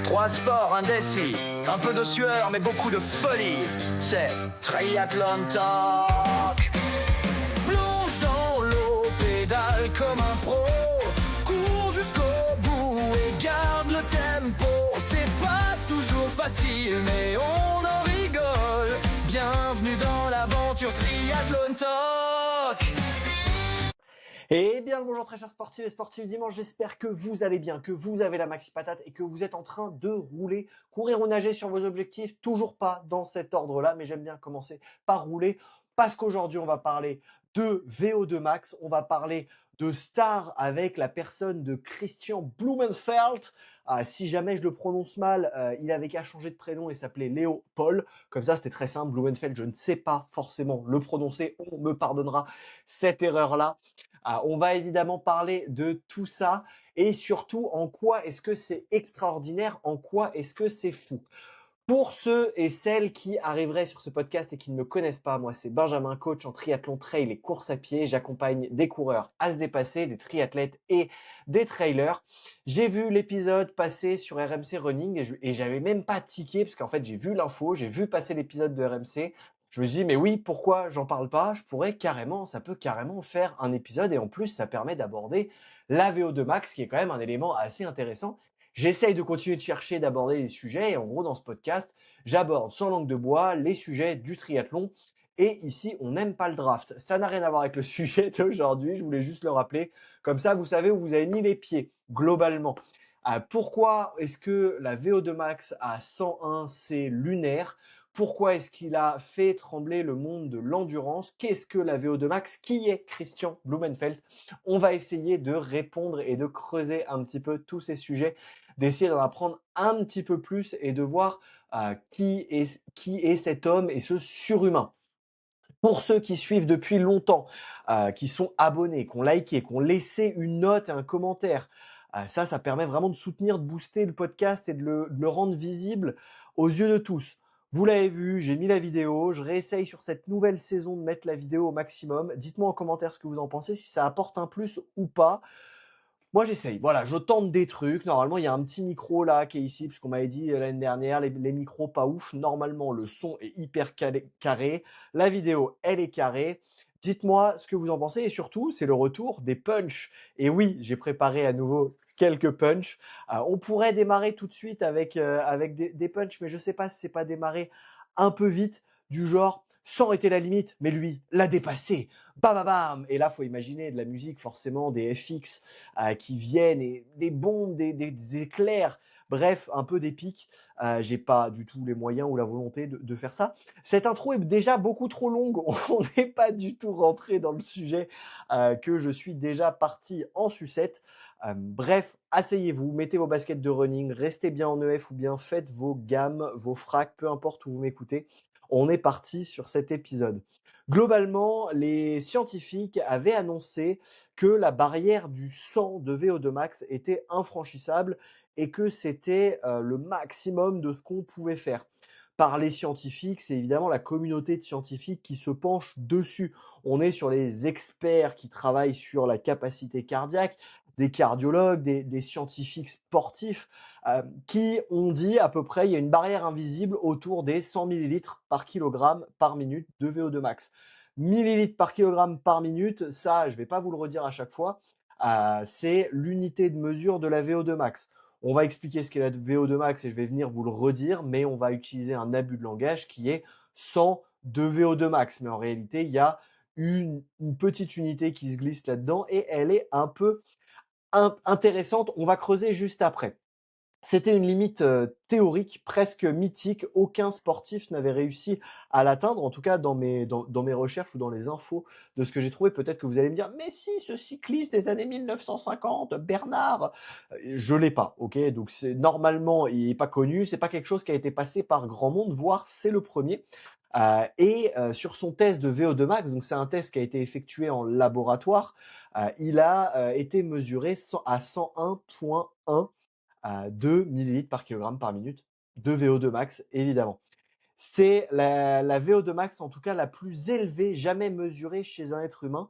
Trois sports, un défi, un peu de sueur mais beaucoup de folie. C'est Triathlon Talk. Plonge dans l'eau, pédale comme un pro, cours jusqu'au bout et garde le tempo. C'est pas toujours facile mais on en rigole. Bienvenue dans l'aventure Triathlon Talk. Eh bien le bonjour très chers sportifs et sportifs dimanche, j'espère que vous allez bien, que vous avez la maxi patate et que vous êtes en train de rouler, courir ou nager sur vos objectifs, toujours pas dans cet ordre-là, mais j'aime bien commencer par rouler parce qu'aujourd'hui on va parler de VO2 Max, on va parler de star avec la personne de Christian Blumenfeld. Si jamais je le prononce mal, il avait qu'à changer de prénom et s'appelait Léo Paul. Comme ça, c'était très simple. Blumenfeld, je ne sais pas forcément le prononcer. On me pardonnera cette erreur-là. On va évidemment parler de tout ça et surtout en quoi est-ce que c'est extraordinaire, en quoi est-ce que c'est fou. Pour ceux et celles qui arriveraient sur ce podcast et qui ne me connaissent pas, moi c'est Benjamin, coach en triathlon trail et course à pied. J'accompagne des coureurs à se dépasser, des triathlètes et des trailers. J'ai vu l'épisode passer sur RMC Running et j'avais même pas tiqué parce qu'en fait j'ai vu l'info, j'ai vu passer l'épisode de RMC. Je me suis dit mais oui, pourquoi j'en parle pas? Je pourrais carrément, ça peut carrément faire un épisode et en plus ça permet d'aborder la VO2 Max qui est quand même un élément assez intéressant. J'essaye de continuer de chercher, d'aborder les sujets et en gros dans ce podcast, j'aborde sans langue de bois les sujets du triathlon. Et ici, on n'aime pas le draft. Ça n'a rien à voir avec le sujet d'aujourd'hui, je voulais juste le rappeler. Comme ça, vous savez où vous avez mis les pieds, globalement. Pourquoi est-ce que la VO2 Max à 101, c'est lunaire? Pourquoi est-ce qu'il a fait trembler le monde de l'endurance? Qu'est-ce que la VO2 Max? Qui est Christian Blumenfeld? On va essayer de répondre et de creuser un petit peu tous ces sujets, d'essayer d'en apprendre un petit peu plus et de voir qui est cet homme et ce surhumain. Pour ceux qui suivent depuis longtemps, qui sont abonnés, qui ont liké, qui ont laissé une note et un commentaire, ça permet vraiment de soutenir, de booster le podcast et de le rendre visible aux yeux de tous. Vous l'avez vu, j'ai mis la vidéo, je réessaye sur cette nouvelle saison de mettre la vidéo au maximum. Dites-moi en commentaire ce que vous en pensez, si ça apporte un plus ou pas. Moi, j'essaye. Voilà, je tente des trucs. Normalement, il y a un petit micro là qui est ici, parce qu'on m'avait dit l'année dernière, les micros pas ouf. Normalement, le son est hyper carré. La vidéo, elle est carrée. Dites-moi ce que vous en pensez et surtout, c'est le retour des punchs. Et oui, j'ai préparé à nouveau quelques punchs. On pourrait démarrer tout de suite avec des punchs, mais je sais pas si c'est pas démarrer un peu vite, du genre 100 était la limite, mais lui l'a dépassé. Bam bam bam. Et là, faut imaginer de la musique, forcément des FX qui viennent et des bombes, des éclairs. Bref, un peu d'épique. J'ai pas du tout les moyens ou la volonté de faire ça. Cette intro est déjà beaucoup trop longue. On n'est pas du tout rentré dans le sujet que je suis déjà parti en sucette. Bref, asseyez-vous, mettez vos baskets de running, restez bien en EF ou bien faites vos gammes, vos fracs, peu importe où vous m'écoutez. On est parti sur cet épisode. Globalement, les scientifiques avaient annoncé que la barrière du 100 de VO2 max était infranchissable et que c'était le maximum de ce qu'on pouvait faire. Par les scientifiques, c'est évidemment la communauté de scientifiques qui se penche dessus. On est sur les experts qui travaillent sur la capacité cardiaque, des cardiologues, des scientifiques sportifs qui ont dit à peu près il y a une barrière invisible autour des 100 millilitres par kilogramme par minute de VO2 max. Millilitres par kilogramme par minute, ça je vais pas vous le redire à chaque fois, c'est l'unité de mesure de la VO2 max. On va expliquer ce qu'est la VO2 max et je vais venir vous le redire, mais on va utiliser un abus de langage qui est 100 de VO2 max. Mais en réalité, il y a une petite unité qui se glisse là-dedans et elle est un peu intéressante. On va creuser juste après. C'était une limite théorique, presque mythique. Aucun sportif n'avait réussi à l'atteindre, en tout cas dans mes recherches ou dans les infos de ce que j'ai trouvé. Peut-être que vous allez me dire, mais si, ce cycliste des années 1950, Bernard, je l'ai pas, ok? Donc c'est normalement, il est pas connu, c'est pas quelque chose qui a été passé par grand monde, voire c'est le premier. Sur son test de VO2 max, donc c'est un test qui a été effectué en laboratoire, il a été mesuré à 101,1 2 millilitres par kilogramme par minute de VO2 max, évidemment. C'est la VO2 max, en tout cas la plus élevée jamais mesurée chez un être humain.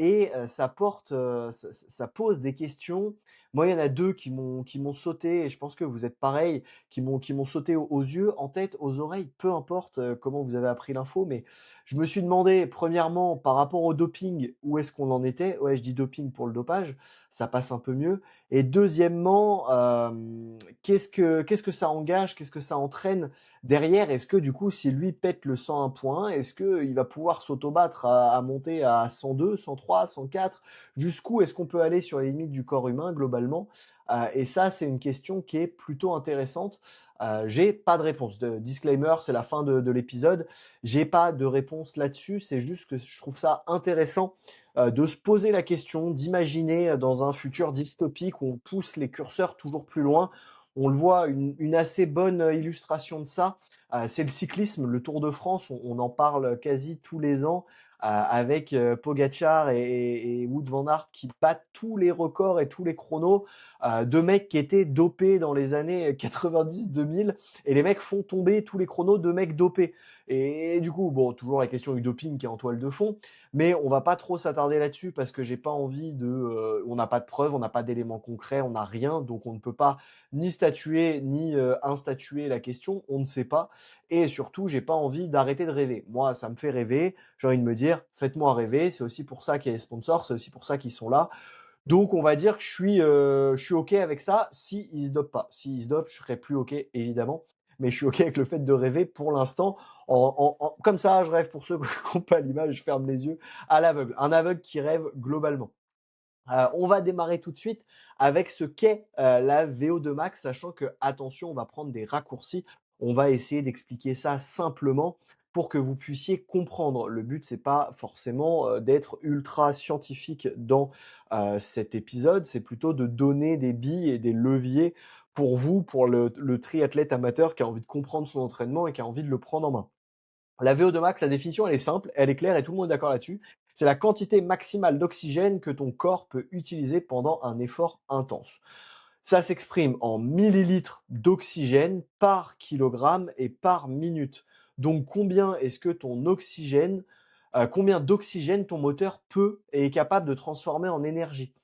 et ça pose des questions. Moi, il y en a 2 qui m'ont sauté et je pense que vous êtes pareil, qui m'ont sauté aux yeux, en tête, aux oreilles, peu importe, comment vous avez appris l'info, mais je me suis demandé, premièrement, par rapport au doping, où est-ce qu'on en était? Ouais, je dis doping pour le dopage, ça passe un peu mieux. Et deuxièmement, qu'est-ce que ça engage? Qu'est-ce que ça entraîne derrière? Est-ce que du coup, si lui pète le 101 points, est-ce qu'il va pouvoir s'autobattre à monter à 102, 103, 104? Jusqu'où est-ce qu'on peut aller sur les limites du corps humain globalement? Et ça, c'est une question qui est plutôt intéressante. J'ai pas de réponse. Disclaimer, c'est la fin de l'épisode. J'ai pas de réponse là-dessus. C'est juste que je trouve ça intéressant de se poser la question, d'imaginer dans un futur dystopique où on pousse les curseurs toujours plus loin. On le voit, une assez bonne illustration de ça, c'est le cyclisme, le Tour de France. On en parle quasi tous les ans avec Pogacar et Wout van Aert qui battent tous les records et tous les chronos de mecs qui étaient dopés dans les années 90-2000 et les mecs font tomber tous les chronos de mecs dopés. Et du coup, bon, toujours la question du doping qui est en toile de fond, mais on va pas trop s'attarder là-dessus parce que j'ai pas envie on n'a pas de preuves, on n'a pas d'éléments concrets, on n'a rien, donc on ne peut pas ni statuer ni instatuer la question, on ne sait pas. Et surtout, j'ai pas envie d'arrêter de rêver. Moi, ça me fait rêver. J'ai envie de me dire, faites-moi rêver. C'est aussi pour ça qu'il y a les sponsors, c'est aussi pour ça qu'ils sont là. Donc, on va dire que je suis OK avec ça si ils se dopent pas. S'ils se dopent, je serais plus OK, évidemment. Mais je suis OK avec le fait de rêver pour l'instant. Comme ça, je rêve pour ceux qui n'ont pas l'image, je ferme les yeux à l'aveugle. Un aveugle qui rêve globalement. On va démarrer tout de suite avec ce qu'est la VO2 max, sachant que, attention, on va prendre des raccourcis. On va essayer d'expliquer ça simplement pour que vous puissiez comprendre. Le but, c'est pas forcément d'être ultra scientifique dans cet épisode, c'est plutôt de donner des billes et des leviers pour vous, pour le triathlète amateur qui a envie de comprendre son entraînement et qui a envie de le prendre en main. La VO2 max, la définition, elle est simple, elle est claire et tout le monde est d'accord là-dessus. C'est la quantité maximale d'oxygène que ton corps peut utiliser pendant un effort intense. Ça s'exprime en millilitres d'oxygène par kilogramme et par minute. Donc combien d'oxygène ton moteur peut et est capable de transformer en énergie.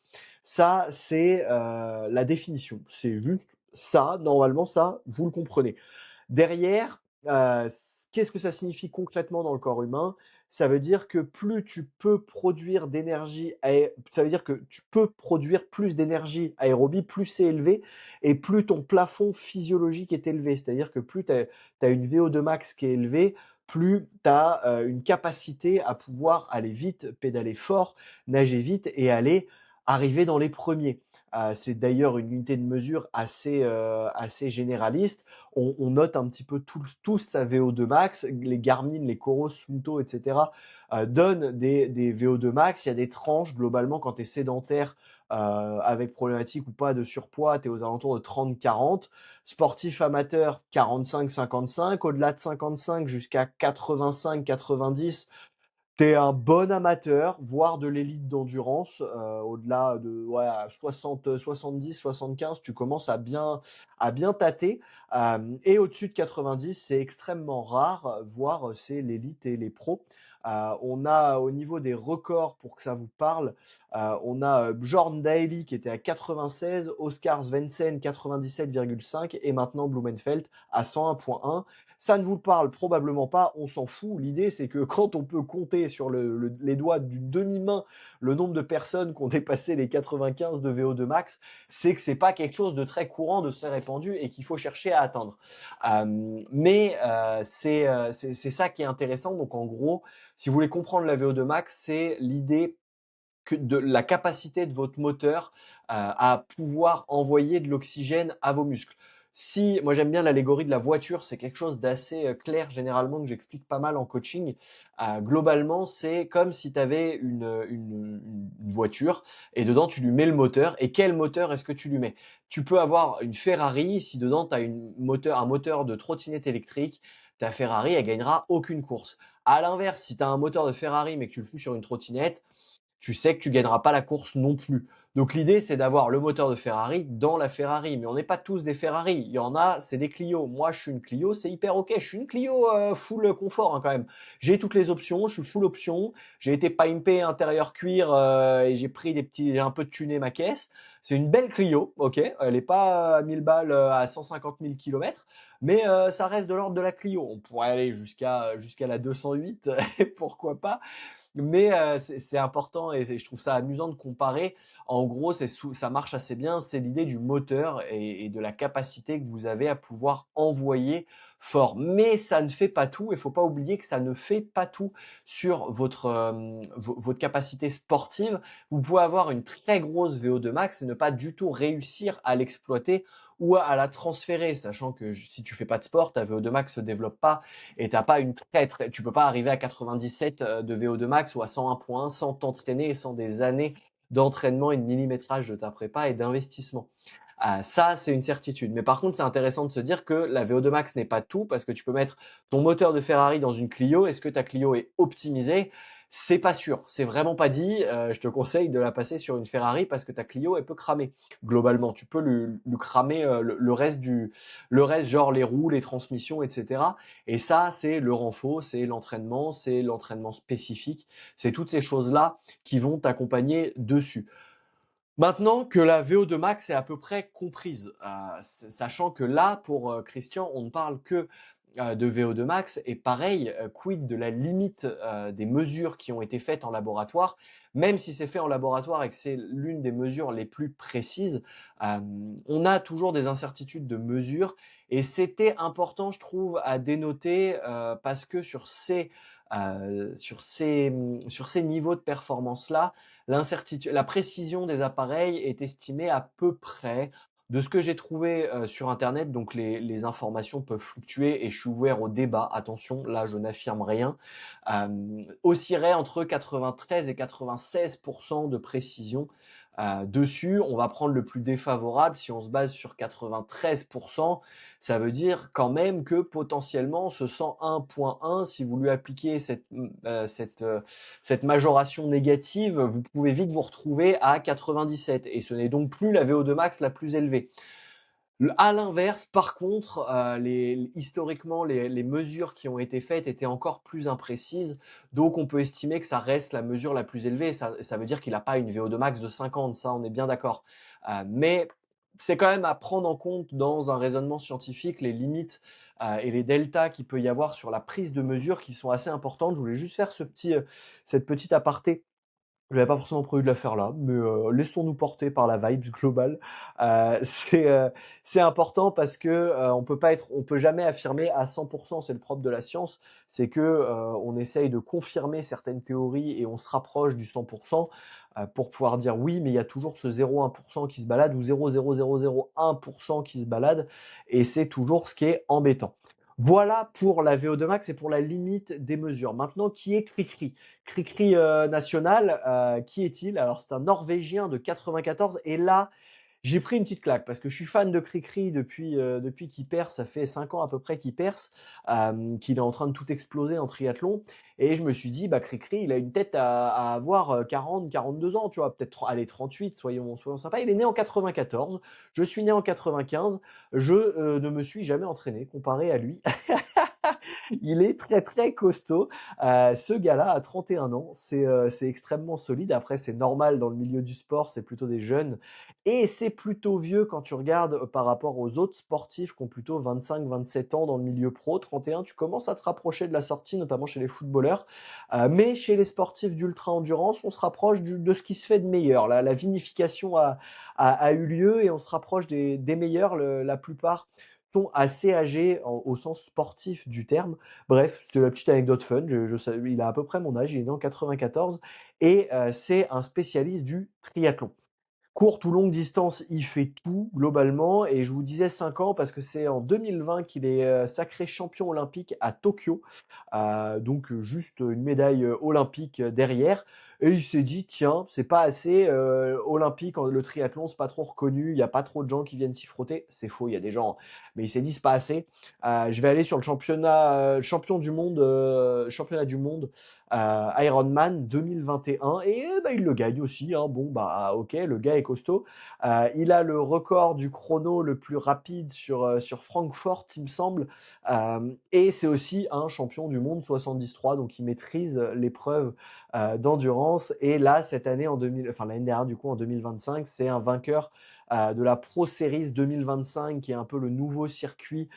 Ça, c'est la définition. C'est juste ça, normalement ça, vous le comprenez. Derrière, qu'est-ce que ça signifie concrètement dans le corps humain? Ça veut dire que plus tu peux produire d'énergie ça veut dire que tu peux produire plus d'énergie aérobie, plus c'est élevé et plus ton plafond physiologique est élevé. C'est-à-dire que plus tu as une VO2 max qui est élevée, plus tu as, une capacité à pouvoir aller vite, pédaler fort, nager vite et arriver dans les premiers. C'est d'ailleurs une unité de mesure assez généraliste. On note un petit peu tous sa VO2 max. Les Garmin, les Coros, Suunto, etc. Donnent des VO2 max. Il y a des tranches globalement quand tu es sédentaire avec problématique ou pas de surpoids, tu es aux alentours de 30-40. Sportif amateur, 45-55. Au-delà de 55 jusqu'à 85-90, t'es un bon amateur, voire de l'élite d'endurance. Au-delà de 60, 70, 75, tu commences à bien tâter. Et au-dessus de 90, c'est extrêmement rare, voire c'est l'élite et les pros. On a au niveau des records, pour que ça vous parle, on a Bjorn Daly qui était à 96, Oscar Svensson 97,5 et maintenant Blumenfeld à 101,1. Ça ne vous parle probablement pas, on s'en fout. L'idée, c'est que quand on peut compter sur les doigts d'une demi-main le nombre de personnes qui ont dépassé les 95 de VO2 max, c'est que c'est pas quelque chose de très courant, de très répandu et qu'il faut chercher à atteindre. C'est ça qui est intéressant. Donc en gros, si vous voulez comprendre la VO2 max, c'est l'idée de la capacité de votre moteur à pouvoir envoyer de l'oxygène à vos muscles. Si, moi j'aime bien l'allégorie de la voiture, c'est quelque chose d'assez clair généralement que j'explique pas mal en coaching. Globalement, c'est comme si tu avais une voiture et dedans tu lui mets le moteur. Et quel moteur est-ce que tu lui mets? Tu peux avoir une Ferrari, si dedans tu as un moteur de trottinette électrique, ta Ferrari elle gagnera aucune course. À l'inverse, si tu as un moteur de Ferrari mais que tu le fous sur une trottinette, tu sais que tu gagneras pas la course non plus. Donc l'idée, c'est d'avoir le moteur de Ferrari dans la Ferrari. Mais on n'est pas tous des Ferrari. Il y en a, c'est des Clio. Moi, je suis une Clio, c'est hyper ok. Je suis une Clio full confort hein, quand même. J'ai toutes les options, je suis full option. J'ai été pimpé intérieur cuir et j'ai un peu tuné ma caisse. C'est une belle Clio, ok. Elle est pas à 1000 balles à 150 000 kilomètres. Mais ça reste de l'ordre de la Clio. On pourrait aller jusqu'à la 208, pourquoi pas. Mais c'est important et je trouve ça amusant de comparer. En gros, ça marche assez bien. C'est l'idée du moteur et de la capacité que vous avez à pouvoir envoyer fort. Mais ça ne fait pas tout. Il faut pas oublier que ça ne fait pas tout sur votre capacité sportive. Vous pouvez avoir une très grosse VO2 max et ne pas du tout réussir à l'exploiter ou à la transférer, sachant que si tu fais pas de sport, ta VO2 max se développe pas et tu peux pas arriver à 97 de VO2 max ou à 101.1 sans t'entraîner et sans des années d'entraînement et de millimétrage de ta prépa et d'investissement. Ça, c'est une certitude. Mais par contre, c'est intéressant de se dire que la VO2 max n'est pas tout parce que tu peux mettre ton moteur de Ferrari dans une Clio. Est-ce que ta Clio est optimisée? C'est pas sûr, c'est vraiment pas dit. Je te conseille de la passer sur une Ferrari parce que ta Clio elle peut cramer. Globalement, tu peux lui cramer le reste genre les roues, les transmissions, etc. Et ça, c'est le renfort, c'est l'entraînement spécifique, c'est toutes ces choses-là qui vont t'accompagner dessus. Maintenant que la VO2 max est à peu près comprise, sachant que là, pour Christian, on ne parle que de VO2 max et pareil, quid de la limite des mesures qui ont été faites en laboratoire, même si c'est fait en laboratoire et que c'est l'une des mesures les plus précises, on a toujours des incertitudes de mesure et c'était important, je trouve, à dénoter parce que sur ces niveaux de performance-là, la précision des appareils est estimée à peu près de ce que j'ai trouvé sur Internet. Donc les informations peuvent fluctuer et je suis ouvert au débat. Attention, là je n'affirme rien. Oscillerait entre 93 et 96% de précision. Dessus, on va prendre le plus défavorable. Si on se base sur 93%, ça veut dire quand même que potentiellement ce 101.1, si vous lui appliquez cette majoration négative, vous pouvez vite vous retrouver à 97 et ce n'est donc plus la VO2 max la plus élevée. À l'inverse, par contre, historiquement, les mesures qui ont été faites étaient encore plus imprécises, donc on peut estimer que ça reste la mesure la plus élevée. Ça veut dire qu'il n'a pas une VO2 max de 50, ça on est bien d'accord. Mais c'est quand même à prendre en compte dans un raisonnement scientifique les limites et les deltas qu'il peut y avoir sur la prise de mesure qui sont assez importantes. Je voulais juste faire cette petite aparté. Je n'avais pas forcément prévu de la faire là, mais laissons-nous porter par la vibes globale. Euh, c'est euh, c'est important parce que on peut jamais affirmer à 100%. C'est le propre de la science, c'est que on essaye de confirmer certaines théories et on se rapproche du 100% pour pouvoir dire oui, mais il y a toujours ce 0,1% qui se balade ou 0,0001% qui se balade et c'est toujours ce qui est embêtant. Voilà pour la VO2 max et pour la limite des mesures. Maintenant, qui est Cricri? Cricri national, qui est-il? Alors c'est un Norvégien de 94 et là j'ai pris une petite claque parce que je suis fan de Cricri depuis qu'il perce, ça fait 5 ans à peu près qu'il perce, qu'il est en train de tout exploser en triathlon et je me suis dit bah Cricri, il a une tête à avoir 40 42 ans, tu vois, peut-être allez 38, soyons sympas. Il est né en 94, je suis né en 95, je ne me suis jamais entraîné comparé à lui. Il est très très costaud. Ce gars-là a 31 ans, c'est extrêmement solide. Après, c'est normal dans le milieu du sport, c'est plutôt des jeunes. Et c'est plutôt vieux quand tu regardes par rapport aux autres sportifs qui ont plutôt 25-27 ans dans le milieu pro. 31, tu commences à te rapprocher de la sortie, notamment chez les footballeurs. Mais chez les sportifs d'ultra-endurance, on se rapproche de ce qui se fait de meilleur. La vinification a eu lieu et on se rapproche des meilleurs. La plupart sont assez âgés au sens sportif du terme. Bref, c'était la petite anecdote fun. Il a à peu près mon âge, il est né en 94 et c'est un spécialiste du triathlon. Courte ou longue distance, il fait tout globalement et je vous disais 5 ans parce que c'est en 2020 qu'il est sacré champion olympique à Tokyo. Donc juste une médaille olympique derrière. Et il s'est dit tiens, c'est pas assez olympique, le triathlon c'est pas trop reconnu, il y a pas trop de gens qui viennent s'y frotter. C'est faux, il y a des gens, mais il s'est dit c'est pas assez. Je vais aller sur le championnat du monde Ironman 2021 et bah, il le gagne aussi. Hein. Bon, bah ok, le gars est costaud. Il a le record du chrono le plus rapide sur Francfort, il me semble. Et c'est aussi un champion du monde 73, donc il maîtrise l'épreuve d'endurance. Et là, cette année, l'année dernière, du coup, en 2025, c'est un vainqueur de la Pro Series 2025, qui est un peu le nouveau circuit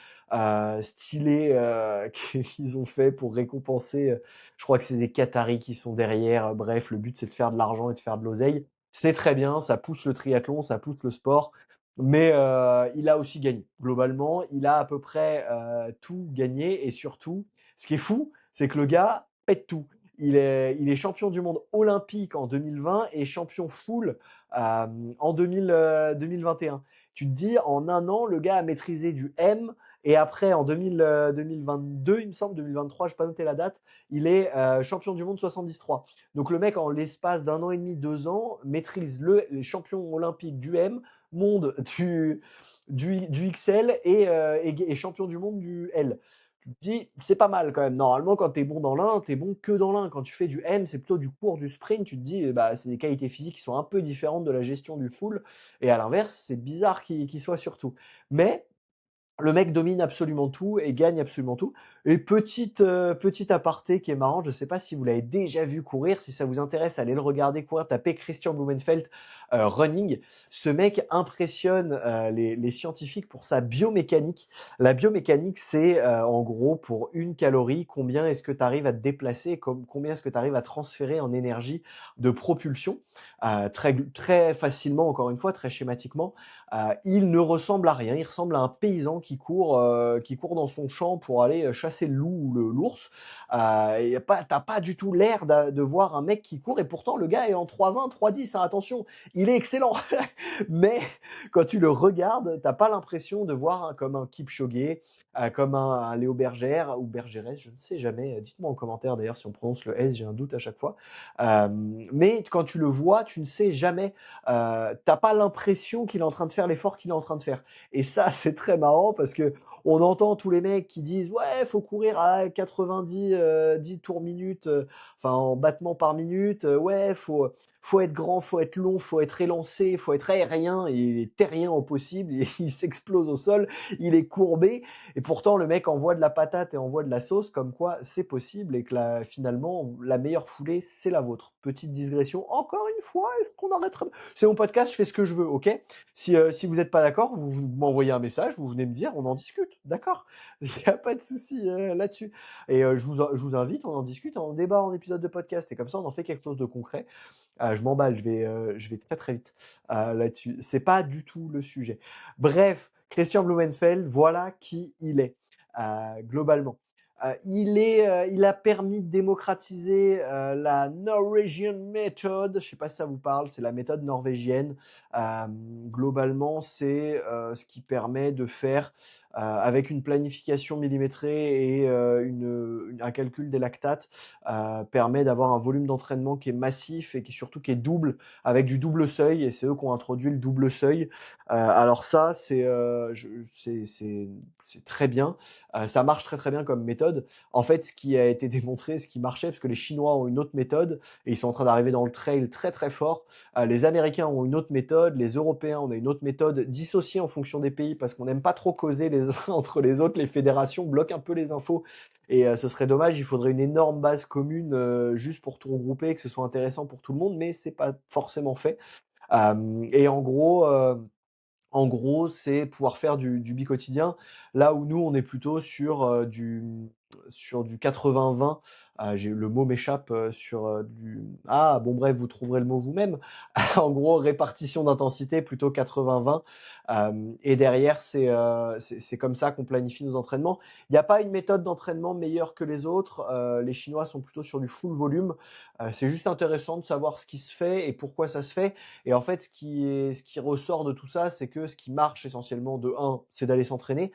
stylé qu'ils ont fait pour récompenser. Je crois que c'est des Qataris qui sont derrière. Bref, le but c'est de faire de l'argent et de faire de l'oseille. C'est très bien, ça pousse le triathlon, ça pousse le sport. Mais il a aussi gagné. Globalement, il a à peu près tout gagné. Et surtout, ce qui est fou, c'est que le gars pète tout. Il est champion du monde olympique en 2020 et champion full en 2021. Tu te dis, en un an, le gars a maîtrisé du M. Et après, en 2022, il me semble, 2023, je n'ai pas noté la date, il est champion du monde 73. Donc le mec, en l'espace d'un an et demi, 2 ans, maîtrise les champions olympiques du M, monde du XL et champion du monde du L. Tu te dis, c'est pas mal quand même. Normalement, quand tu es bon dans l'un, tu es bon que dans l'un. Quand tu fais du M, c'est plutôt du court, du sprint. Tu te dis, bah, c'est des qualités physiques qui sont un peu différentes de la gestion du full. Et à l'inverse, c'est bizarre qu'il soit sur tout. Mais le mec domine absolument tout et gagne absolument tout. Et petit aparté qui est marrant, je ne sais pas si vous l'avez déjà vu courir, si ça vous intéresse, allez le regarder courir, tapez Christian Blumenfeld running. Ce mec impressionne les scientifiques pour sa biomécanique. La biomécanique, c'est en gros pour une calorie, combien est-ce que tu arrives à te déplacer, combien est-ce que tu arrives à transférer en énergie de propulsion, très facilement, encore une fois, très schématiquement. Il ne ressemble à rien, il ressemble à un paysan qui court dans son champ pour aller chasser le loup ou l'ours. T'as pas du tout l'air de voir un mec qui court et pourtant le gars est en 3,20, 3,10, hein, attention, il est excellent. Mais quand tu le regardes, t'as pas l'impression de voir comme un Kipchoge, comme un Léo Bergère ou Bergérès, je ne sais jamais. Dites-moi en commentaire d'ailleurs si on prononce le S, j'ai un doute à chaque fois. Mais quand tu le vois, tu ne sais jamais. T'as pas l'impression qu'il est en train de faire l'effort qu'il est en train de faire. Et ça, c'est très marrant parce que on entend tous les mecs qui disent ouais, faut courir à 90 10 tours minute, enfin en battements par minute. Ouais, faut être grand, faut être long, faut être élancé, faut être aérien. Et il est terrien au possible. Il s'explose au sol. Il est courbé. Et pourtant, le mec envoie de la patate et envoie de la sauce, comme quoi c'est possible et que finalement, la meilleure foulée, c'est la vôtre. Petite digression. Encore une fois, est-ce qu'on arrêterait? C'est mon podcast, je fais ce que je veux, ok? Si vous n'êtes pas d'accord, vous m'envoyez un message, vous venez me dire, on en discute, d'accord? Il n'y a pas de souci là-dessus. Et je vous invite, on en discute, on débat en épisode de podcast. Et comme ça, on en fait quelque chose de concret. Je m'emballe, je vais très très vite là-dessus. C'est pas du tout le sujet. Bref, Christian Blumenfeld, voilà qui il est globalement. Il a permis de démocratiser la Norwegian Method. Je ne sais pas si ça vous parle, c'est la méthode norvégienne. Globalement, c'est ce qui permet de faire avec une planification millimétrée et un calcul des lactates, permet d'avoir un volume d'entraînement qui est massif et surtout qui est double, avec du double seuil. Et c'est eux qui ont introduit le double seuil. Alors ça, c'est très bien. Ça marche très très bien comme méthode. En fait, ce qui a été démontré, ce qui marchait, parce que les Chinois ont une autre méthode et ils sont en train d'arriver dans le trail très très fort. Les Américains ont une autre méthode, les Européens ont une autre méthode dissociée en fonction des pays parce qu'on n'aime pas trop causer les uns entre les autres. Les fédérations bloquent un peu les infos et ce serait dommage. Il faudrait une énorme base commune juste pour tout regrouper, que ce soit intéressant pour tout le monde, mais c'est pas forcément fait. Et en gros, c'est pouvoir faire du bi-quotidien, là où nous, on est plutôt sur du 80-20. Le mot m'échappe sur du... Ah, bon bref, vous trouverez le mot vous-même. En gros, répartition d'intensité, plutôt 80-20. Et derrière, c'est comme ça qu'on planifie nos entraînements. Il n'y a pas une méthode d'entraînement meilleure que les autres. Les Chinois sont plutôt sur du full volume. C'est juste intéressant de savoir ce qui se fait et pourquoi ça se fait. Et en fait, ce qui ressort de tout ça, c'est que ce qui marche essentiellement de 1, c'est d'aller s'entraîner.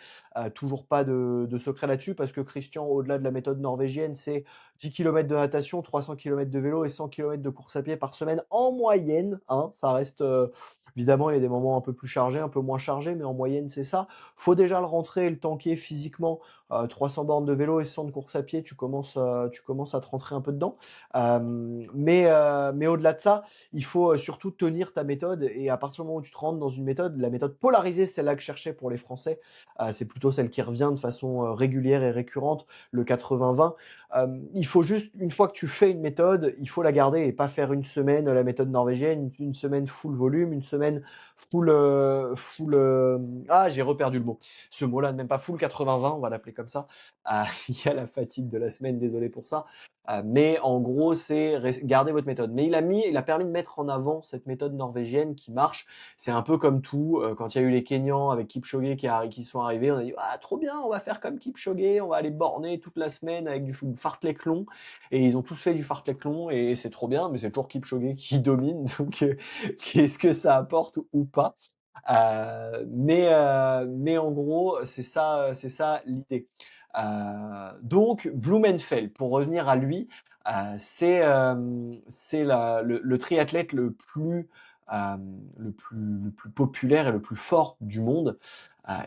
Toujours pas de secret là-dessus parce que Christian, au-delà de la méthode norvégienne, c'est 10 km de natation, 300 km de vélo et 100 km de course à pied par semaine en moyenne. Hein, ça reste Évidemment, il y a des moments un peu plus chargés, un peu moins chargés, mais en moyenne, c'est ça. Faut déjà le rentrer et le tanker physiquement. 300 bornes de vélo et 100 de course à pied, tu commences à te rentrer un peu dedans. Mais au-delà de ça, il faut surtout tenir ta méthode. Et à partir du moment où tu te rentres dans une méthode, la méthode polarisée, c'est celle-là que je cherchais pour les Français. C'est plutôt celle qui revient de façon régulière et récurrente, le 80-20. Il faut juste, une fois que tu fais une méthode, il faut la garder et pas faire une semaine la méthode norvégienne, une semaine full volume, une semaine full, j'ai reperdu le mot. Ce mot-là, même pas full 80-20, on va l'appeler comme ça. Il y a la fatigue de la semaine, désolé pour ça. Mais en gros, c'est garder votre méthode. Mais il a permis de mettre en avant cette méthode norvégienne qui marche. C'est un peu comme tout. Quand il y a eu les Kenyans avec Kipchoge qui sont arrivés, on a dit ah trop bien, on va faire comme Kipchoge, on va aller borner toute la semaine avec du fartlek long. Et ils ont tous fait du fartlek long et c'est trop bien, mais c'est toujours Kipchoge qui domine. Donc qu'est-ce que ça apporte ou pas? Mais en gros, c'est ça l'idée. Donc Blumenfeld, pour revenir à lui, c'est le triathlète euh, le plus populaire et le plus fort du monde.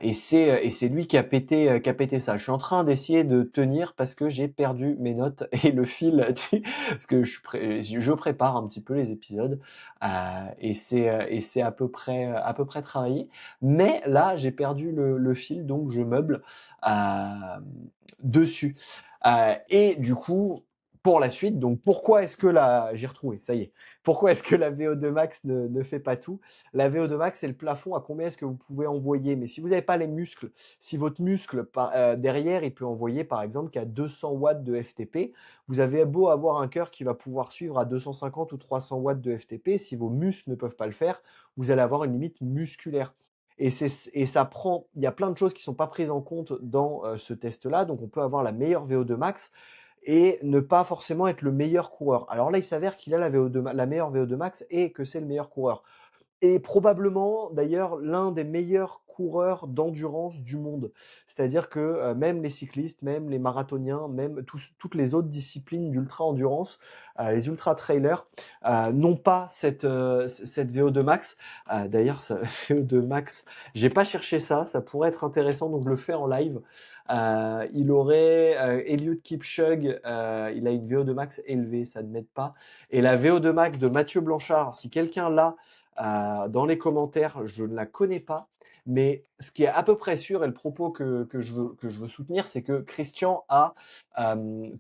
Et c'est lui qui a pété ça. Je suis en train d'essayer de tenir parce que j'ai perdu mes notes et le fil, parce que je prépare un petit peu les épisodes et c'est à peu près travaillé. Mais là, j'ai perdu le fil, donc je meuble dessus. Et du coup, pour la suite, donc pourquoi est-ce que j'ai retrouvé, ça y est. Pourquoi est-ce que la VO2 max ne fait pas tout? La VO2 max, c'est le plafond à combien est-ce que vous pouvez envoyer. Mais si vous n'avez pas les muscles, si votre muscle derrière, il peut envoyer par exemple qu'à 200 watts de FTP, vous avez beau avoir un cœur qui va pouvoir suivre à 250 ou 300 watts de FTP, si vos muscles ne peuvent pas le faire, vous allez avoir une limite musculaire. Et ça prend, il y a plein de choses qui sont pas prises en compte dans ce test-là. Donc, on peut avoir la meilleure VO2 max et ne pas forcément être le meilleur coureur. Alors là, il s'avère qu'il a la meilleure VO2 max et que c'est le meilleur coureur. Et probablement, d'ailleurs, l'un des meilleurs coureurs d'endurance du monde. C'est-à-dire que même les cyclistes, même les marathoniens, même toutes les autres disciplines d'ultra-endurance, les ultra-trailers, n'ont pas cette VO2 max. D'ailleurs, ça, VO2 max, j'ai pas cherché ça, ça pourrait être intéressant, donc je le fais en live. Il aurait Eliud Kipchoge, il a une VO2 max élevée, ça ne m'aide pas. Et la VO2 max de Mathieu Blanchard, si quelqu'un l'a, dans les commentaires, je ne la connais pas, mais ce qui est à peu près sûr et le propos que je veux soutenir, c'est que Christian a,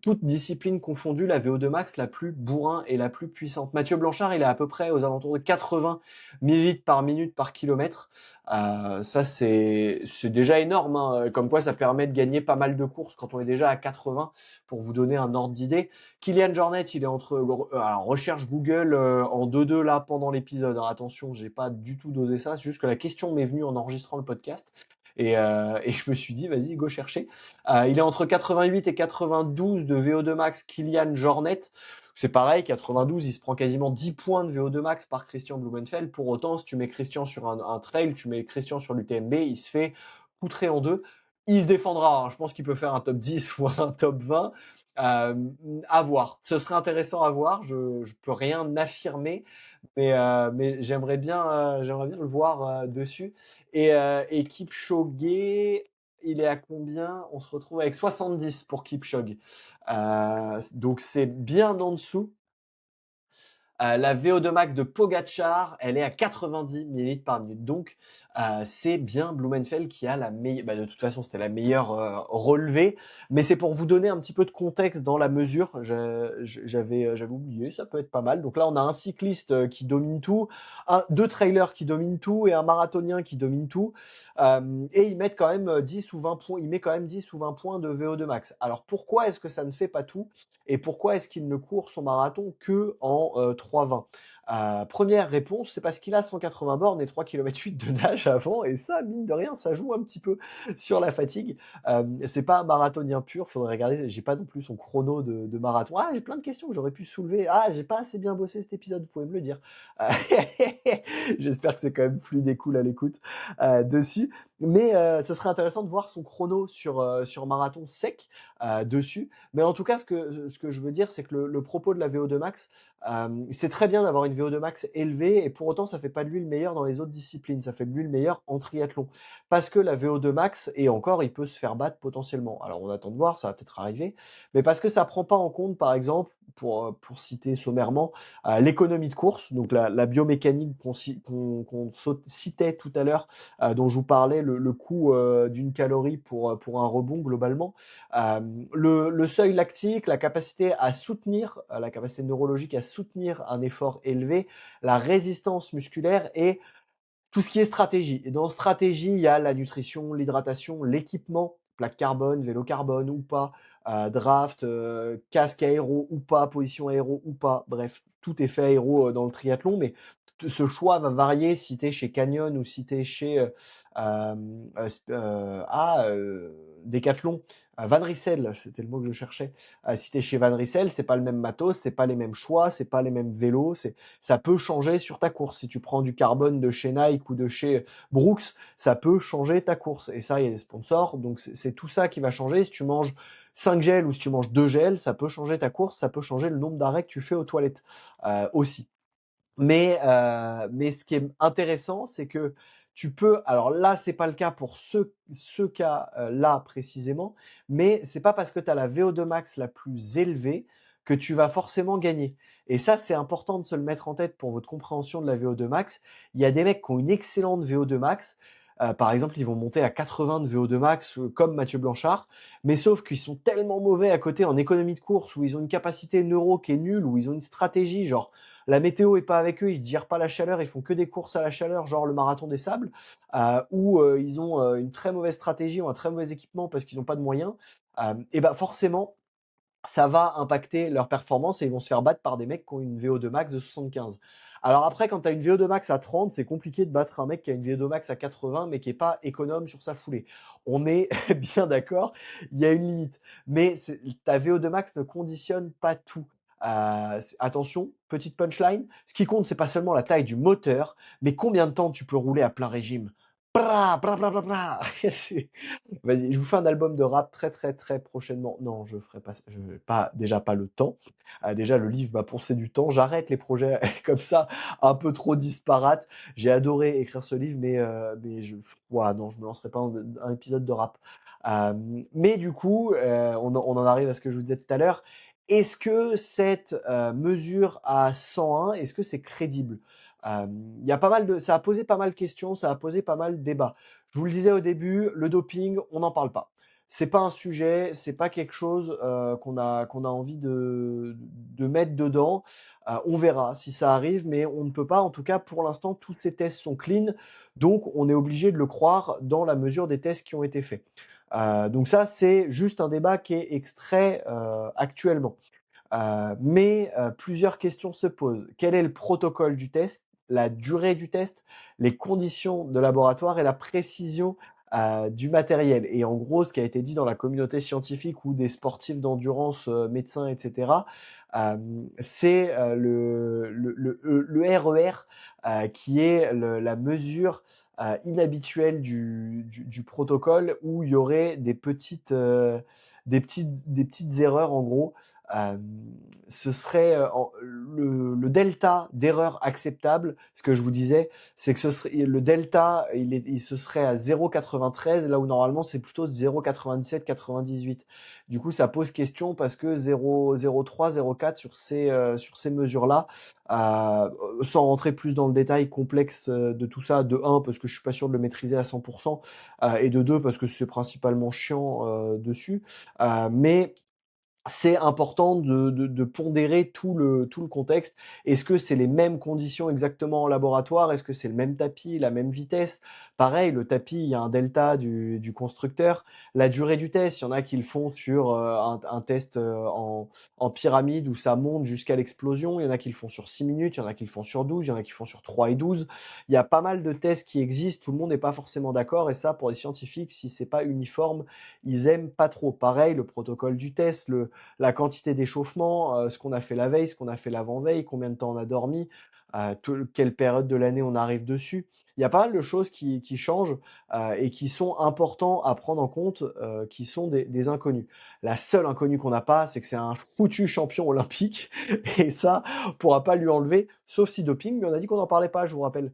toute discipline confondue, la VO2 max la plus bourrin et la plus puissante. Mathieu Blanchard, il est à peu près aux alentours de 80 millilitres par minute par kilomètre. Ça, c'est déjà énorme, hein. Comme quoi, ça permet de gagner pas mal de courses quand on est déjà à 80, pour vous donner un ordre d'idée. Kylian Jornet, il est alors, recherche Google en 2-2 là pendant l'épisode. Alors, attention, j'ai pas du tout dosé ça. C'est juste que la question m'est venue en enregistrant le podcast. Et je me suis dit, vas-y, go chercher. Il est entre 88 et 92 de VO2 max Kylian Jornet. C'est pareil, 92, il se prend quasiment 10 points de VO2 max par Christian Blumenfeld. Pour autant, si tu mets Christian sur un trail, tu mets Christian sur l'UTMB, il se fait poutrer en deux. Il se défendra, hein. Je pense qu'il peut faire un top 10 ou un top 20. À voir. Ce serait intéressant à voir. Je peux rien affirmer, mais j'aimerais bien le voir dessus. Et Kipchoge, il est à combien? On se retrouve avec 70 pour Kipchoge. Donc c'est bien en dessous. La VO2 max de Pogacar, elle est à 90 millilitres par minute. Donc, c'est bien Blumenfeld qui a la meilleure. De toute façon, c'était la meilleure relevée. Mais c'est pour vous donner un petit peu de contexte dans la mesure. J'avais oublié, ça peut être pas mal. Donc là, on a un cycliste qui domine tout, deux trailers qui dominent tout et un marathonien qui domine tout. Et ils mettent quand même 10 ou 20 points. Il met quand même 10 ou 20 points de VO2 max. Alors pourquoi est-ce que ça ne fait pas tout? Et pourquoi est-ce qu'il ne court son marathon que en 3,20? Première réponse, c'est parce qu'il a 180 bornes et 3,8 km de nage avant, et ça, mine de rien, ça joue un petit peu sur la fatigue. C'est pas un marathonien pur, faudrait regarder, j'ai pas non plus son chrono de marathon. Ah, j'ai plein de questions que j'aurais pu soulever. Ah, j'ai pas assez bien bossé cet épisode, vous pouvez me le dire. J'espère que c'est quand même fluide et cool à l'écoute dessus. Mais ce serait intéressant de voir son chrono sur marathon sec dessus. Mais en tout cas, ce que je veux dire, c'est que le propos de la VO2 max, c'est très bien d'avoir une VO2 max élevée et pour autant, ça fait pas de lui le meilleur dans les autres disciplines. Ça fait de lui le meilleur en triathlon. Parce que la VO2 max, et encore, il peut se faire battre potentiellement. Alors, on attend de voir, ça va peut-être arriver, mais parce que ça prend pas en compte, par exemple, pour citer sommairement, l'économie de course, donc la biomécanique qu'on citait tout à l'heure, dont je vous parlais, le coût d'une calorie pour un rebond globalement, le seuil lactique, la capacité à soutenir, la capacité neurologique à soutenir un effort élevé, la résistance musculaire et tout ce qui est stratégie. Et dans stratégie, il y a la nutrition, l'hydratation, l'équipement, plaque carbone, vélo carbone ou pas, draft, casque aéro ou pas, position aéro ou pas. Bref, tout est fait aéro dans le triathlon, mais ce choix va varier si tu es chez Canyon ou si tu es chez Decathlon. Van Rissel, c'était le mot que je cherchais. Si tu es chez Van Rissel, c'est pas le même matos, c'est pas les mêmes choix, c'est pas les mêmes vélos, ça peut changer sur ta course. Si tu prends du carbone de chez Nike ou de chez Brooks, ça peut changer ta course. Et ça, il y a des sponsors, donc c'est tout ça qui va changer. Si tu manges 5 gels ou si tu manges 2 gels, ça peut changer ta course, ça peut changer le nombre d'arrêts que tu fais aux toilettes aussi. Mais ce qui est intéressant, c'est que tu peux. Alors là, c'est pas le cas pour ce cas-là précisément, mais c'est pas parce que tu as la VO2 max la plus élevée que tu vas forcément gagner. Et ça, c'est important de se le mettre en tête pour votre compréhension de la VO2 max. Il y a des mecs qui ont une excellente VO2 max. Par exemple, ils vont monter à 80 de VO2 max comme Mathieu Blanchard, mais sauf qu'ils sont tellement mauvais à côté en économie de course, où ils ont une capacité neuro qui est nulle, où ils ont une stratégie, genre la météo est pas avec eux, ils ne gèrent pas la chaleur, ils font que des courses à la chaleur, genre le marathon des sables, où ils ont une très mauvaise stratégie ou un très mauvais équipement parce qu'ils n'ont pas de moyens, et ben forcément, ça va impacter leur performance et ils vont se faire battre par des mecs qui ont une VO2 max de 75. Alors après, quand tu as une VO2 max à 30, c'est compliqué de battre un mec qui a une VO2 max à 80, mais qui est pas économe sur sa foulée. On est bien d'accord, il y a une limite. Mais ta VO2 max ne conditionne pas tout. Attention, petite punchline, ce qui compte, c'est pas seulement la taille du moteur, mais combien de temps tu peux rouler à plein régime. Bra, bra, bra, bra, bra. Vas-y, je vous fais un album de rap très très très prochainement. Non, je ferai pas, déjà pas le temps. Déjà le livre m'a poncé du temps. J'arrête les projets comme ça, un peu trop disparates. J'ai adoré écrire ce livre, mais ouah, non, je me lancerai pas un épisode de rap. Euh, mais du coup, on en arrive à ce que je vous disais tout à l'heure. Est-ce que cette mesure à 101, est-ce que c'est crédible? Il y a pas mal ça a posé pas mal de questions, ça a posé pas mal de débats. Je vous le disais au début, le doping, on n'en parle pas. C'est pas un sujet, c'est pas quelque chose qu'on a envie de mettre dedans. On verra si ça arrive, mais on ne peut pas. En tout cas, pour l'instant, tous ces tests sont clean, donc on est obligé de le croire dans la mesure des tests qui ont été faits. Donc ça, c'est juste un débat qui est extrait actuellement. Mais plusieurs questions se posent. Quel est le protocole du test, la durée du test, les conditions de laboratoire et la précision du matériel? Et en gros, ce qui a été dit dans la communauté scientifique ou des sportifs d'endurance, médecins, etc., c'est le RER qui est la mesure inhabituelle du protocole où il y aurait des petites erreurs en gros. Euh, Ce serait le delta d'erreur acceptable. Ce que je vous disais, c'est que le delta, il se serait à 0,93, là où normalement c'est plutôt 0,97, 98. Du coup, ça pose question parce que 0,03, 0,4 sur ces mesures-là, sans rentrer plus dans le détail complexe de tout ça, de 1 parce que je suis pas sûr de le maîtriser à 100%, et de 2 parce que c'est principalement chiant dessus, mais c'est important de pondérer tout le contexte. Est-ce que c'est les mêmes conditions exactement en laboratoire? Est-ce que c'est le même tapis, la même vitesse? Pareil, le tapis, il y a un delta du constructeur. La durée du test, il y en a qui le font sur un test en pyramide où ça monte jusqu'à l'explosion. Il y en a qui le font sur 6 minutes, il y en a qui le font sur 12, il y en a qui le font sur 3 et 12. Il y a pas mal de tests qui existent, tout le monde n'est pas forcément d'accord. Et ça, pour les scientifiques, si c'est pas uniforme, ils aiment pas trop. Pareil, le protocole du test, la quantité d'échauffement, ce qu'on a fait la veille, ce qu'on a fait l'avant-veille, combien de temps on a dormi. quelle période de l'année on arrive dessus. Il y a pas mal de choses qui changent, et qui sont importants à prendre en compte, qui sont des inconnus. La seule inconnue qu'on n'a pas, c'est que c'est un foutu champion olympique et ça, on pourra pas lui enlever, sauf si doping, mais on a dit qu'on n'en parlait pas, je vous rappelle.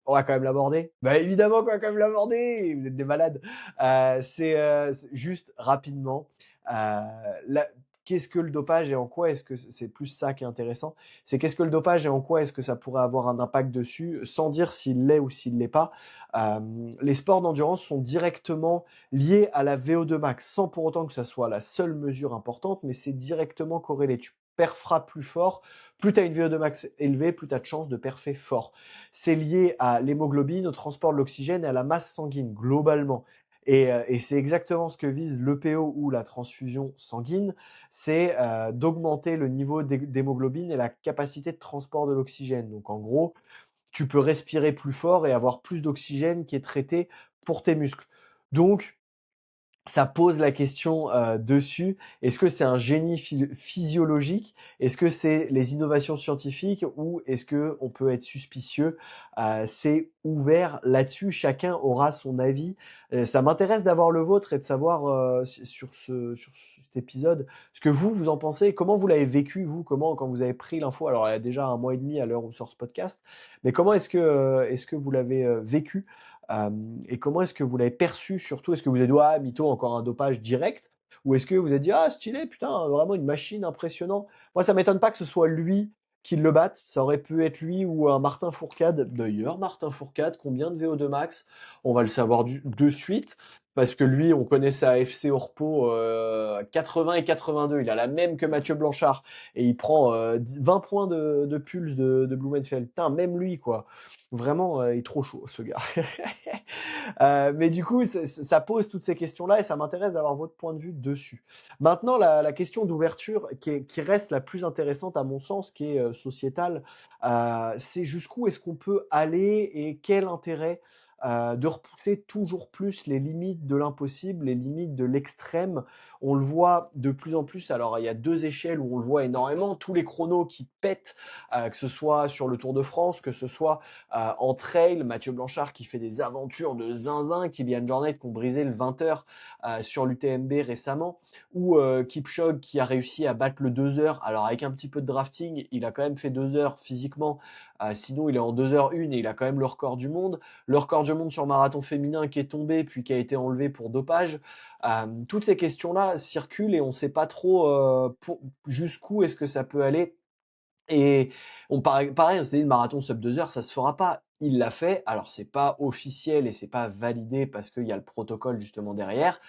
On va quand même l'aborder. Bah évidemment qu'on va quand même l'aborder, vous êtes des malades. C'est juste rapidement, euh, la- qu'est-ce que le dopage et en quoi est-ce que c'est plus ça qui est intéressant, c'est qu'est-ce que le dopage et en quoi est-ce que ça pourrait avoir un impact dessus, sans dire s'il l'est ou s'il l'est pas. Euh, les sports d'endurance sont directement liés à la VO2 max, sans pour autant que ça soit la seule mesure importante, mais c'est directement corrélé. Tu perferas plus fort, plus tu as une VO2 max élevée, plus tu as de chances de perfer fort. C'est lié à l'hémoglobine, au transport de l'oxygène et à la masse sanguine, globalement. Et c'est exactement ce que vise l'EPO ou la transfusion sanguine, c'est d'augmenter le niveau d'hémoglobine et la capacité de transport de l'oxygène. Donc en gros, tu peux respirer plus fort et avoir plus d'oxygène qui est traité pour tes muscles. Donc, ça pose la question dessus. Est-ce que c'est un génie physiologique? Est-ce que c'est les innovations scientifiques ou est-ce que on peut être suspicieux? C'est ouvert là-dessus. Chacun aura son avis. Ça m'intéresse d'avoir le vôtre et de savoir sur cet épisode ce que vous en pensez. Comment vous l'avez vécu vous? Comment quand vous avez pris l'info? Alors il y a déjà un mois et demi à l'heure où sort ce podcast, mais comment est-ce que vous l'avez vécu? Euh, et comment est-ce que vous l'avez perçu surtout? Est-ce que vous avez dit, ah, mytho, encore un dopage direct? Ou est-ce que vous avez dit, ah, stylé, putain, vraiment une machine impressionnante? Moi, ça m'étonne pas que ce soit lui qui le batte. Ça aurait pu être lui ou un Martin Fourcade. D'ailleurs, Martin Fourcade, combien de VO2 max? On va le savoir de suite. Parce que lui, on connaît sa FC Orpo 80 et 82. Il a la même que Mathieu Blanchard. Et il prend 20 points de pulse de Blumenfeld. Putain, même lui, quoi. Vraiment, il est trop chaud, ce gars. Mais du coup, ça pose toutes ces questions-là et ça m'intéresse d'avoir votre point de vue dessus. Maintenant, la question d'ouverture qui reste la plus intéressante à mon sens, qui est sociétale, c'est jusqu'où est-ce qu'on peut aller et quel intérêt de repousser toujours plus les limites de l'impossible, les limites de l'extrême. On le voit de plus en plus. Alors, il y a deux échelles où on le voit énormément. Tous les chronos qui pètent, que ce soit sur le Tour de France, que ce soit en trail, Mathieu Blanchard qui fait des aventures de zinzin, Kylian Jornet qui ont brisé le 20h sur l'UTMB récemment, ou Kipchoge qui a réussi à battre le 2 heures. Alors avec un petit peu de drafting, il a quand même fait 2 heures physiquement, sinon il est en 2h01 et il a quand même le record du monde. Le record du monde sur marathon féminin qui est tombé puis qui a été enlevé pour dopage. Toutes ces questions-là circulent et on ne sait pas trop jusqu'où est-ce que ça peut aller. Et pareil, on s'est dit le marathon sub 2 heures, ça se fera pas. Il l'a fait. Alors c'est pas officiel et c'est pas validé parce qu'il y a le protocole justement derrière.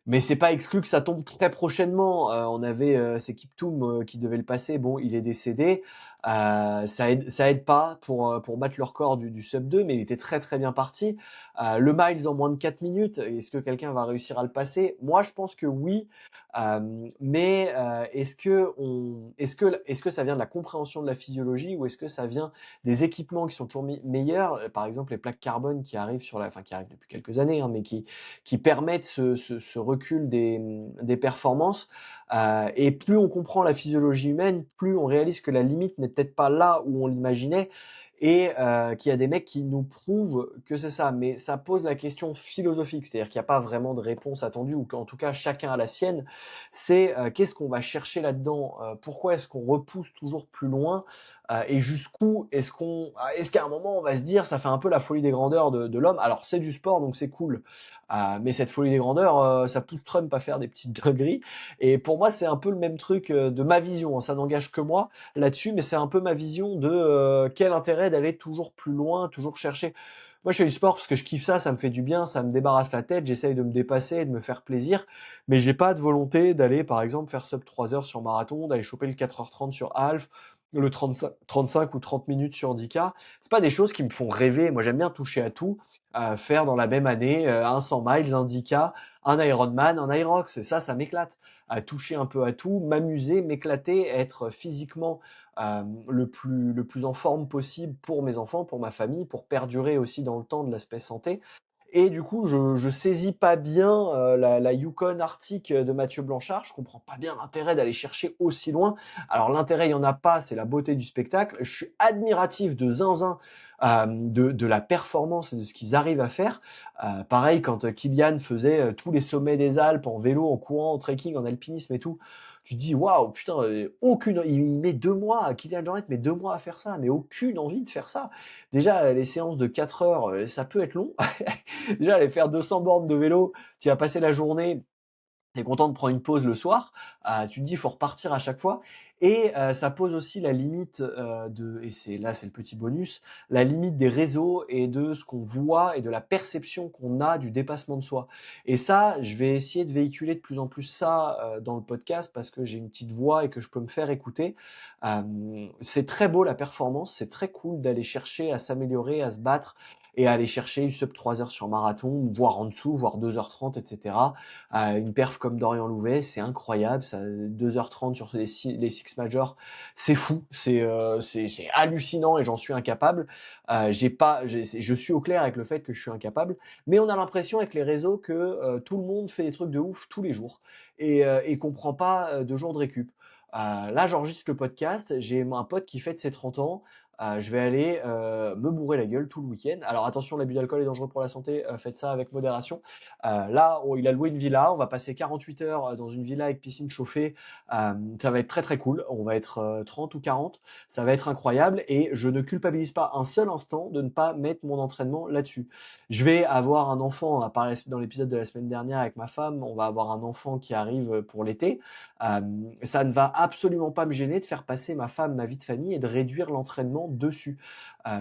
Mais c'est pas exclu que ça tombe très prochainement. On avait c'est Kiptoum qui devait le passer. Bon, il est décédé. Ça aide pas pour battre le record du sub 2, mais il était très très bien parti. Le miles en moins de 4 minutes. Est-ce que quelqu'un va réussir à le passer? Moi, je pense que oui. Mais est-ce que ça vient de la compréhension de la physiologie ou est-ce que ça vient des équipements qui sont toujours meilleurs? Par exemple, les plaques carbone qui arrivent qui arrivent depuis quelques années, hein, mais qui permettent ce recul des performances. Et plus on comprend la physiologie humaine, plus on réalise que la limite n'est peut-être pas là où on l'imaginait et qu'il y a des mecs qui nous prouvent que c'est ça. Mais ça pose la question philosophique, c'est-à-dire qu'il n'y a pas vraiment de réponse attendue ou qu'en tout cas chacun a la sienne. C'est qu'est-ce qu'on va chercher là-dedans? Pourquoi est-ce qu'on repousse toujours plus loin? Et jusqu'où est-ce qu'à un moment on va se dire ça fait un peu la folie des grandeurs de l'homme. Alors c'est du sport donc c'est cool, mais cette folie des grandeurs ça pousse Trump à faire des petites dingueries et pour moi c'est un peu le même truc de ma vision, hein. Ça n'engage que moi là-dessus mais c'est un peu ma vision de quel intérêt d'aller toujours plus loin, toujours chercher. Moi, je fais du sport parce que je kiffe ça, ça me fait du bien, ça me débarrasse la tête, j'essaye de me dépasser, de me faire plaisir, mais j'ai pas de volonté d'aller, par exemple, faire sub 3 heures sur marathon, d'aller choper le 4h30 sur half, le 35 ou 30 minutes sur 10K. C'est pas des choses qui me font rêver. Moi, j'aime bien toucher à tout, faire dans la même année un 100 miles, un 10K, un Ironman, un Irox. Et ça m'éclate. Toucher un peu à tout, m'amuser, m'éclater, être physiquement le plus en forme possible pour mes enfants, pour ma famille, pour perdurer aussi dans le temps de l'aspect santé. Et du coup, je saisis pas bien la Yukon Arctic de Mathieu Blanchard. Je comprends pas bien l'intérêt d'aller chercher aussi loin. Alors l'intérêt, il y en a pas, c'est la beauté du spectacle. Je suis admiratif de Zinzin, de la performance et de ce qu'ils arrivent à faire. Pareil, quand Kylian faisait tous les sommets des Alpes en vélo, en courant, en trekking, en alpinisme et tout, tu te dis waouh, putain, il met 2 mois, Kylian Jornet met 2 mois à faire ça, mais aucune envie de faire ça. Déjà, les séances de 4 heures, ça peut être long. Déjà, aller faire 200 bornes de vélo, tu vas passer la journée, t'es content de prendre une pause le soir, tu te dis il faut repartir à chaque fois. Et ça pose aussi la limite et c'est le petit bonus, la limite des réseaux et de ce qu'on voit et de la perception qu'on a du dépassement de soi. Et ça, je vais essayer de véhiculer de plus en plus ça dans le podcast parce que j'ai une petite voix et que je peux me faire écouter. C'est très beau la performance, c'est très cool d'aller chercher à s'améliorer, à se battre et à aller chercher une sub 3 heures sur marathon, voire en dessous, voire 2h30, etc. Une perf comme Dorian Louvet, c'est incroyable, ça, 2h30 sur les six majors, c'est fou, c'est hallucinant et j'en suis incapable. Je suis au clair avec le fait que je suis incapable, mais on a l'impression avec les réseaux que tout le monde fait des trucs de ouf tous les jours et qu'on prend pas de jours de récup. Là, j'enregistre le podcast, j'ai un pote qui fête ses 30 ans, je vais aller me bourrer la gueule tout le week-end. Alors attention, l'abus d'alcool est dangereux pour la santé, faites ça avec modération. Là, il a loué une villa, on va passer 48 heures dans une villa avec piscine chauffée. Ça va être très très cool, on va être 30 ou 40, ça va être incroyable et je ne culpabilise pas un seul instant de ne pas mettre mon entraînement là-dessus. Je vais avoir un enfant, à part dans l'épisode de la semaine dernière avec ma femme, on va avoir un enfant qui arrive pour l'été. Ça ne va absolument pas me gêner de faire passer ma femme, ma vie de famille et de réduire l'entraînement dessus.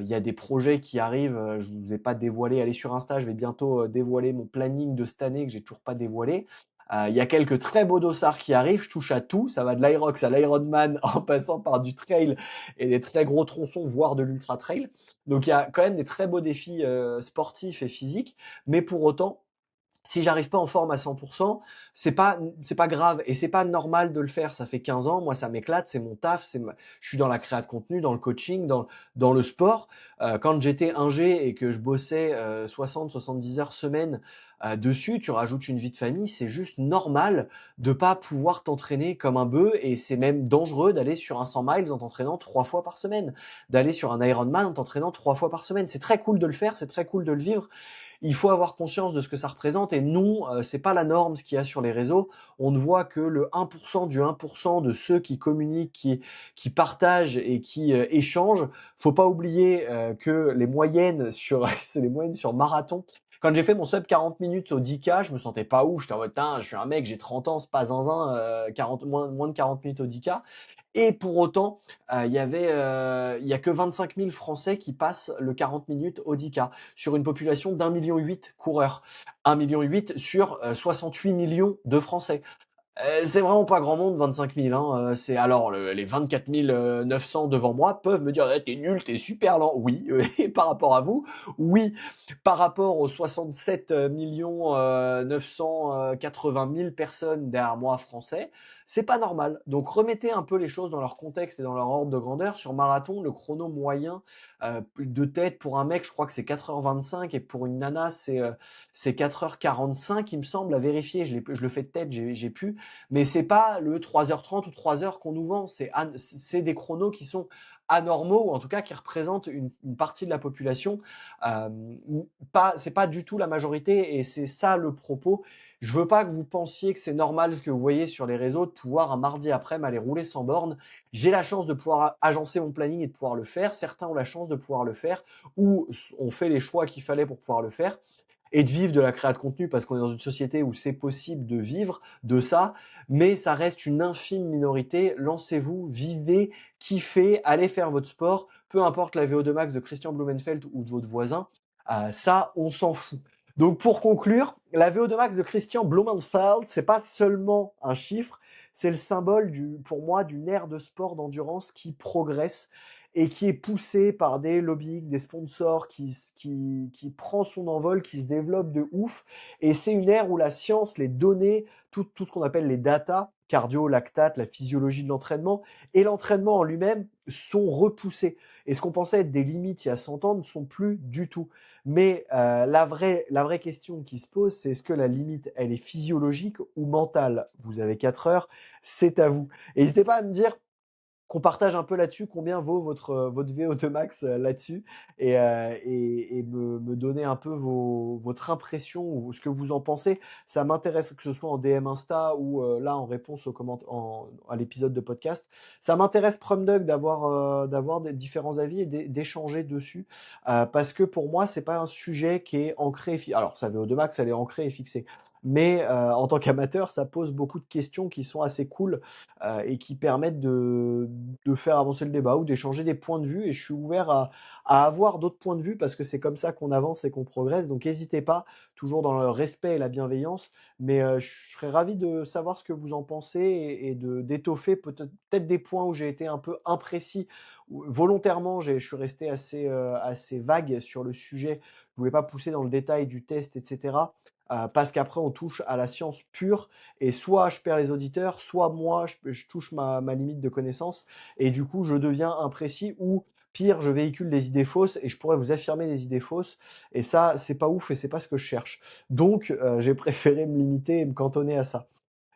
Il y a des projets qui arrivent, je vous ai pas dévoilé, allez sur Insta, je vais bientôt dévoiler mon planning de cette année que j'ai toujours pas dévoilé. Il y a quelques très beaux dossards qui arrivent, je touche à tout, ça va de l'Irox à l'Ironman en passant par du trail et des très gros tronçons, voire de l'ultra trail. Donc il y a quand même des très beaux défis sportifs et physiques, mais pour autant, si j'arrive pas en forme à 100%, c'est pas grave et c'est pas normal de le faire. Ça fait 15 ans, moi ça m'éclate, c'est mon taf, je suis dans la créa de contenu, dans le coaching, dans le sport. Quand j'étais ingé et que je bossais 60-70 heures semaine dessus, tu rajoutes une vie de famille, c'est juste normal de pas pouvoir t'entraîner comme un bœuf et c'est même dangereux d'aller sur un 100 miles en t'entraînant 3 fois par semaine, d'aller sur un Ironman en t'entraînant 3 fois par semaine. C'est très cool de le faire, c'est très cool de le vivre. Il faut avoir conscience de ce que ça représente et non, c'est pas la norme ce qu'il y a sur les réseaux. On ne voit que le 1% du 1% de ceux qui communiquent, qui partagent et qui échangent. Faut pas oublier que les moyennes c'est les moyennes sur marathon. Quand j'ai fait mon sub 40 minutes au 10K, je me sentais pas ouf. J'étais en mode, putain, je suis un mec, j'ai 30 ans, c'est pas zinzin, 40, moins de 40 minutes au 10K. Et pour autant, il y a que 25 000 Français qui passent le 40 minutes au 10K sur une population d'1,8 million coureurs. 1,8 million sur 68 millions de Français. C'est vraiment pas grand monde, 25 000. Hein. C'est alors les 24 900 devant moi peuvent me dire t'es nul, t'es super lent. Oui, et par rapport à vous, oui. Par rapport aux 67 millions 980 000 personnes derrière moi français, c'est pas normal. Donc remettez un peu les choses dans leur contexte et dans leur ordre de grandeur. Sur marathon, le chrono moyen de tête pour un mec, je crois que c'est 4h25 et pour une nana c'est 4h45, il me semble, à vérifier. Je le fais de tête, j'ai pu. Mais c'est pas le 3h30 ou 3h qu'on nous vend. C'est des chronos qui sont anormaux, ou en tout cas qui représentent une partie de la population. C'est pas du tout la majorité, et c'est ça le propos. Je veux pas que vous pensiez que c'est normal ce que vous voyez sur les réseaux, de pouvoir un mardi après-midi aller rouler sans borne. J'ai la chance de pouvoir agencer mon planning et de pouvoir le faire. Certains ont la chance de pouvoir le faire, ou ont fait les choix qu'il fallait pour pouvoir le faire et de vivre de la création de contenu parce qu'on est dans une société où c'est possible de vivre de ça, mais ça reste une infime minorité. Lancez-vous, vivez, kiffez, allez faire votre sport, peu importe la VO2 max de Christian Blumenfeld ou de votre voisin, ça, on s'en fout. Donc pour conclure, la VO2 max de Christian Blumenfeld, c'est pas seulement un chiffre, c'est le symbole pour moi d'une ère de sport d'endurance qui progresse et qui est poussé par des lobbies, des sponsors, qui prend son envol, qui se développe de ouf. Et c'est une ère où la science, les données, tout ce qu'on appelle les data, cardio, lactate, la physiologie de l'entraînement et l'entraînement en lui-même sont repoussés. Et ce qu'on pensait être des limites il y a 100 ans ne sont plus du tout. Mais la vraie question qui se pose, c'est est-ce que la limite, elle est physiologique ou mentale? Vous avez 4 heures, c'est à vous. Et n'hésitez pas à me dire qu'on partage un peu là-dessus, combien vaut votre VO2 max là-dessus, et me donner un peu votre impression ou ce que vous en pensez. Ça m'intéresse que ce soit en DM Insta ou là en réponse à l'épisode de podcast. Ça m'intéresse Prumdog d'avoir des différents avis et d'échanger dessus, parce que pour moi c'est pas un sujet qui est ancré. Alors sa VO2 max elle est ancrée et fixée. Mais en tant qu'amateur, ça pose beaucoup de questions qui sont assez cool et qui permettent de faire avancer le débat ou d'échanger des points de vue. Et je suis ouvert à avoir d'autres points de vue parce que c'est comme ça qu'on avance et qu'on progresse. Donc n'hésitez pas, toujours dans le respect et la bienveillance. Mais je serais ravi de savoir ce que vous en pensez et d'étoffer peut-être des points où j'ai été un peu imprécis. Volontairement, je suis resté assez vague sur le sujet. Je voulais pas pousser dans le détail du test, etc. Parce qu'après, on touche à la science pure et soit je perds les auditeurs, soit moi, je touche ma limite de connaissance et du coup, je deviens imprécis ou pire, je véhicule des idées fausses et je pourrais vous affirmer des idées fausses et ça, c'est pas ouf et c'est pas ce que je cherche. Donc, j'ai préféré me limiter et me cantonner à ça.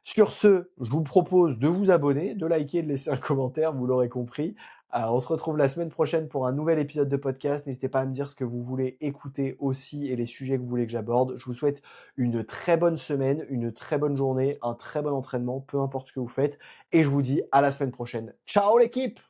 Sur ce, je vous propose de vous abonner, de liker, de laisser un commentaire, vous l'aurez compris. On se retrouve la semaine prochaine pour un nouvel épisode de podcast. N'hésitez pas à me dire ce que vous voulez écouter aussi et les sujets que vous voulez que j'aborde. Je vous souhaite une très bonne semaine, une très bonne journée, un très bon entraînement, peu importe ce que vous faites. Et je vous dis à la semaine prochaine. Ciao l'équipe!